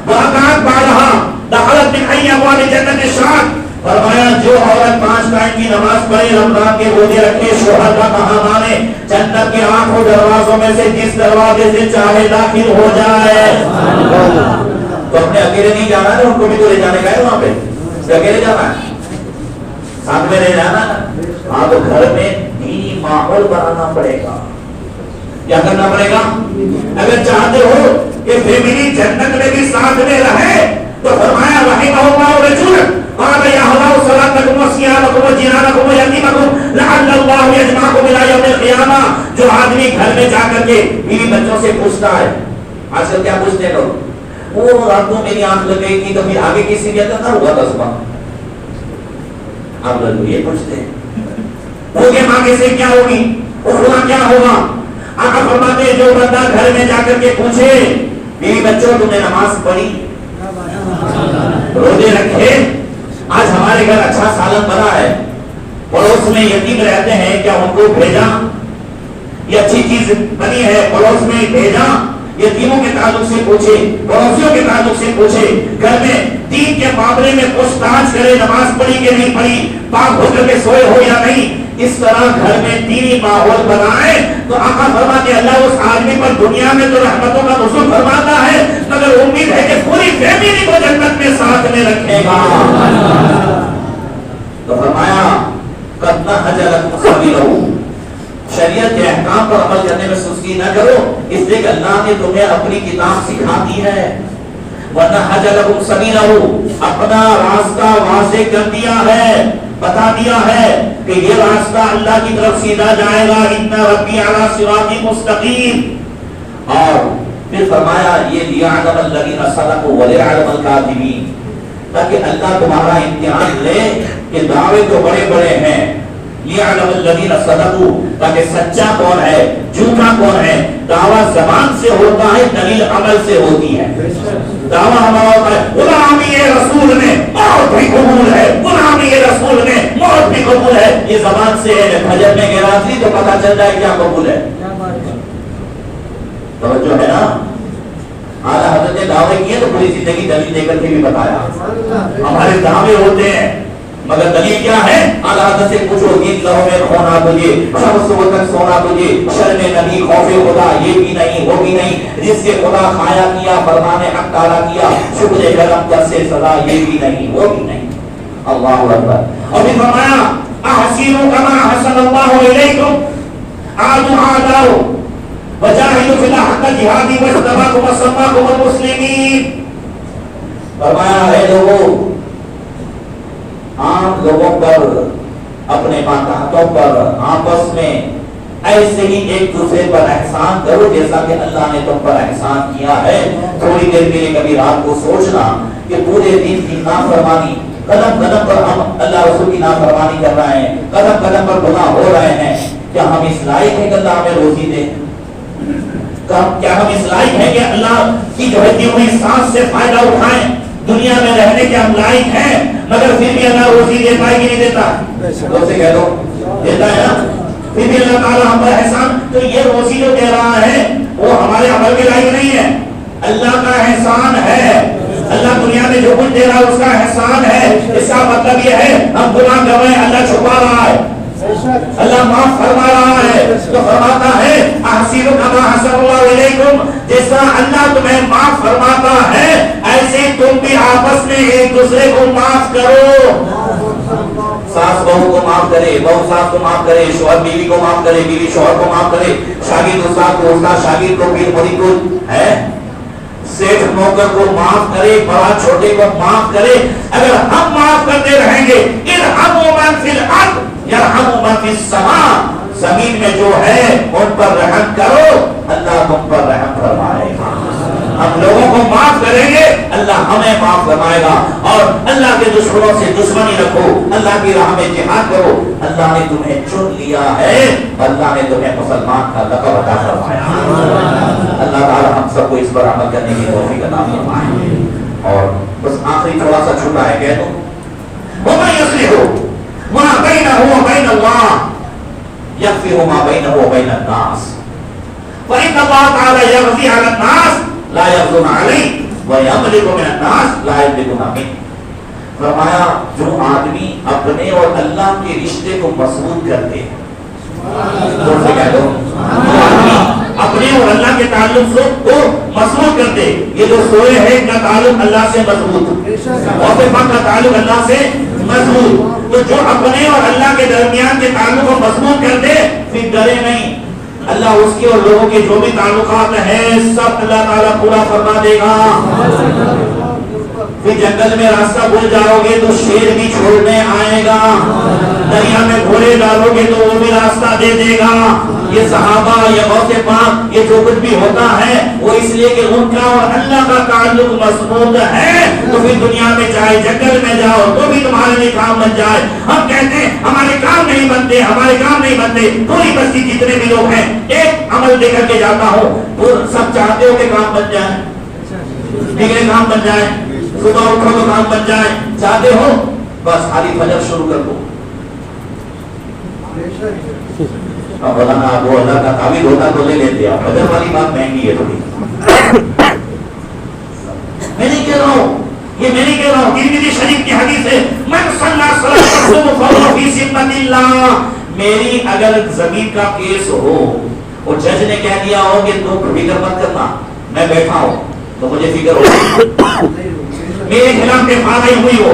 وأطاعت بعدہا دخلت من ای ابواب جنت الشعب. فرمایا جو عورت 5 ٹائم کی نماز پڑھے, رمضان کے روزے رکھے, شوہر کا کہا مانے, جنت کے آنکھوں دروازوں میں سے جس دروازے سے چاہے داخل ہو جائے. تو اپنے اکیلے نہیں جانا ہے, ان کو بھی تو لے جانے کا ہے وہاں پہ. اکیلے جانا ہے, ساتھ میں لے جانا. ہاں تو گھر میں دینی ماحول بنانا پڑے گا. کیا کرنا پڑے گا؟ اگر چاہتے ہو کہ فیملی جنت میں بھی ساتھ میں رہے تو فرمایا رحمہ اللہ رجل قال يهدوا صلاتكم وصيامكم وجهادكم ويتيمكم لعل الله يجمعكم الى يوم القيامه کے بیوی بچوں سے پوچھتا ہے. آج کل کیا پوچھتے ہیں لوگ؟ وہ رات کو میری آنکھ لگ گئی تھی تو پھر آگے کسی نے کہا ہوا تھا صبح. آپ لوگ یہ پوچھتے ہیں وہ کہ ماں سے کیا ہوگی، خدا کیا ہوگا. آقا فرماتے ہیں جو بندہ گھر میں جا کر کے پوچھے بیوی بچوں تم نے نماز پڑھی، روزے رکھے، آج ہمارے گھر اچھا سالن بنا ہے، پڑوس میں یتیم رہتے ہیں کیا ان کو بھیجا، یہ اچھی چیز بنی ہے پڑوس میں بھیجا. یتیموں کے تعلق سے پوچھے، پڑوسیوں کے تعلق سے پوچھے، گھر میں دین کے معاملے میں پوچھ تاچھ کرے نماز پڑھی کہ نہیں پڑھی، پاک ہو کر کے سوئے ہو یا نہیں. اس طرح گھر میں دینی ماحول بنائے تو آقا فرماتے ہیں اللہ اس آدمی پر دنیا میں تو رحمتوں کا نزول فرماتا ہے مگر امید ہے کہ پوری فیملی کو جنت میں ساتھ میں رکھے گا. تو فرمایا قد نهج لكم سبيله، شریعت کے احکام پر عمل کرنے میں سستی نہ کرو، اس لیے کہ اللہ نے تمہیں اپنی کتاب سکھا دی ہے. وَنَهَجَ لَكُمْ سَبِيلَهُ، اپنا راستہ واضح کر دیا ہے، بتا دیا ہے کہ یہ راستہ اللہ کی طرف سیدھا جائے گا. إِنَّ رَبِّي عَلَى صِرَاطٍ مُسْتَقِيمٍ. اور پھر فرمایا یہ لِيَعْلَمَ الَّذِينَ صَدَقُوا وَلِيَعْلَمَ الْكَاذِبِينَ، تاکہ اللہ تمہارا امتحان لے کہ دعوے تو بڑے بڑے ہیں. لِيَعْلَمَ الَّذِينَ صَدَقُوا، تاکہ سچا کون ہے جھوٹا کون ہے. دعویٰ زبان سے ہوتا ہے، دلیل عمل سے ہوتی ہے. دعویٰ ہمارا ہوتا ہے غلامی رسول میں موت بھی قبول ہے، غلامی رسول میں موت بھی قبول ہے، یہ زبان سے ہے. فجر میں گراج لی تو پتا چل جائے کیا قبول ہے. توجہ ہے نا. اعلیٰ حضرت نے دعوے کیے تو پوری زندگی دلیل دے کر کے بھی بتایا. ہمارے دعوے ہوتے ہیں مگر دلیل کیا ہے؟ اعلیٰ حضرت سے پوچھو دین لہو میں کھونا تجھے، شب صبح تک سونا تجھے، شرم نبی خوف خدا یہ بھی نہیں وہ بھی نہیں، جس سے خدا کھایا کیا فرمان حق تعالیٰ کیا، شکر کرم جس سے سزا یہ بھی نہیں وہ بھی نہیں. اللہ اکبر. اور پھر فرمایا احسنوا کما احسن اللہ الیکم، عادوا عادوا وجاہدوا فی اللہ حق جہادی واجتباکم وسماکم المسلمین. فرمایا ہے لوگوں عام لوگوں پر، اپنے ماتحتوں پر آپس میں ایسے ہی ایک دوسرے پر احسان کرو جیسا کہ اللہ نے تم پر احسان کیا ہے. تھوڑی دیر کے لیے کبھی رات کو سوچنا کہ پورے دن کی نافرمانی، قدم قدم پر ہم اللہ رسول کی نافرمانی کر رہے ہیں، قدم قدم پر گناہ ہو رہے ہیں. کیا ہم اس لائق ہیں کہ اللہ ہمیں روزی دے؟ کیا ہم اس لائق ہیں کہ اللہ کی جو ہے دی ہوئی سانس سے فائدہ اٹھائیں؟ دنیا میں رہنے کے ہم لائق ہیں مگر پھر بھی اللہ روزی دیتا ہے کہ نہیں دیتا؟ دوسرے کہہ دو دیتا ہے نا. پھر بھی اللہ تعالیٰ ہم پر احسان. تو یہ روزی جو دے رہا ہے وہ ہمارے عمل کے لائق نہیں ہے، اللہ کا احسان ہے. اللہ دنیا میں جو کچھ دے رہا ہے اس کا احسان ہے. اس کا مطلب یہ ہے ہم گناہ کر رہے ہیں اللہ چھپا رہا ہے، اللہ معاف فرما رہا ہے. تو فرماتا ہے احسنوا کما احسن اللہ الیکم، جس طرح اللہ تمہیں معاف فرماتا ہے ایسے تم بھی آپس میں ایک دوسرے کو معاف کرو. ساس بہو کو معاف کرے، بہو ساس کو معاف کرے، شوہر بیوی کو معاف کرے، بیوی شوہر کو معاف کرے، شاگرد استاد کو، استاد شاگرد کو، پیر مریدی کو ہے، سیٹھ نوکر کو معاف کرے، بڑا چھوٹے کو معاف کرے. اگر ہم معاف کرتے رہیں گے ارحموا من فی الارض یرحموا من فی السماء، زمین میں جو ہے ان پر رحم کرو اللہ تم پر رحم فرمائے گا. ہم لوگوں کو معاف کریں گے اللہ ہمیں معاف فرمائے گا. اور اللہ کے دشمنوں سے دشمنی رکھو، اللہ کی راہ میں جہاد کرو. اللہ نے تمہیں چن لیا ہے، اللہ نے تمہیں مسلمان کا لقب عطا فرمایا. اللہ تعالی ہم سب کو اس پر عمل کرنے کی توفیق عطا فرمائے. اور بس آخری تھوڑا سا چھوٹا ہے کہہ دو وَمَن يُصْلِحُ مَا بَيْنَهُ وَبَيْنَ اللَّهِ يَغْفِرُ مَا بَيْنَهُ وَبَيْنَ النَّاسِ فَإِنَّ اللَّهَ تَعَالَى يَغْفِرُ عَلَى النَّاسِ لا يغضون علیہ وَيَمْلِكُ مِنَ النَّاسِ لا يَمْلِكُونَ مِنْهُ. فرمایا جو آدمی اپنے اور اللہ کے رشتے کو مضبوط کرتے ہیں، سے کہہ دو اپنے اور اللہ کے تعلق کو مضبوط کرتے. یہ جو سوئے ہیں ان کا تعلق اللہ سے مضبوط، اور کا تعلق اللہ سے مضبوط. تو جو اپنے اور اللہ کے درمیان کے تعلق کو مضبوط کرتے پھر ڈرے نہیں. اللہ اس کے اور لوگوں کے جو بھی تعلقات ہیں سب اللہ تعالیٰ پورا فرما دے گا. پھر جنگل میں راستہ بھول جاؤ گے تو شیر بھی چھوڑنے آئے گا، دریا میں گھوڑے ڈالو گے تو وہ بھی راستہ دے دے گا. یہ صحابہ، یہ غوث پاک، یہ جو کچھ بھی ہوتا ہے وہ اس لیے کہ ان کا اور اللہ کا تعلق مضبوط ہے. تو پھر دنیا میں چاہے جنگل میں جاؤ تو بھی تمہارے لیے کام بن جائے. ہم کہتے ہیں ہمارے کام نہیں بنتے، ہمارے کام نہیں بنتے. پوری بستی جتنے بھی لوگ ہیں ایک عمل دے کر کے جاتا ہوں، وہ سب چاہتے ہو کہ کام بن جائے، ڈگرے کام بن جائے، صبح اٹھو تو کام بن جائے. چاہتے ہو بس خالی فجر شروع کر دو. اب بتانا آپ وہ اللہ کا تعبیر ہوتا تو لے لیتے. آپ فجر والی بات مہنگی ہے تھوڑی. میں نہیں کہہ رہا ہوں، یہ میں نہیں کہہ رہا ہوں، ترمذی شریف کی حدیث ہے من صلی صلاۃ فهو فی ذمۃ اللہ. میری اگر زمین کا کیس ہو اور جج نے کہہ دیا ہو کہ تم فکر مت کرنا، میں بیٹھا ہوں تو مجھے فکر ہوگی. میرے خلاف فارغ ہوئی ہو،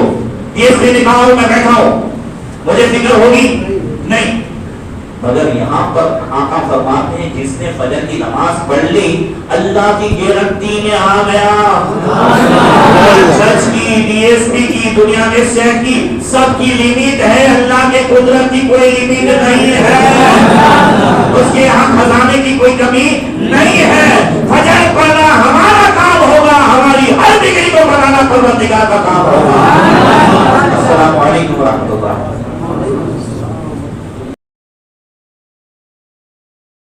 کیس میں لکھا ہو میں بیٹھا ہوں، مجھے فکر ہوگی نہیں. مگر یہاں پر آقا فرماتے ہیں جس نے فجر کی نماز پڑھ لی اللہ کی گارنٹی میں آ گیا. جج کی، ڈی ایس پی کی، دنیا کے سیٹ کی، سب کی لیمٹ ہے، اللہ کے قدرت کی کوئی لیمٹ نہیں ہے. اس کے یہاں خزانے کی کوئی کمی نہیں ہے. فجر پڑھنا ہمارا کام ہوگا، ہماری ہر ڈگری کو بنانا پروردگار کا کام ہوگا. السلام علیکم ورحمۃ اللہ.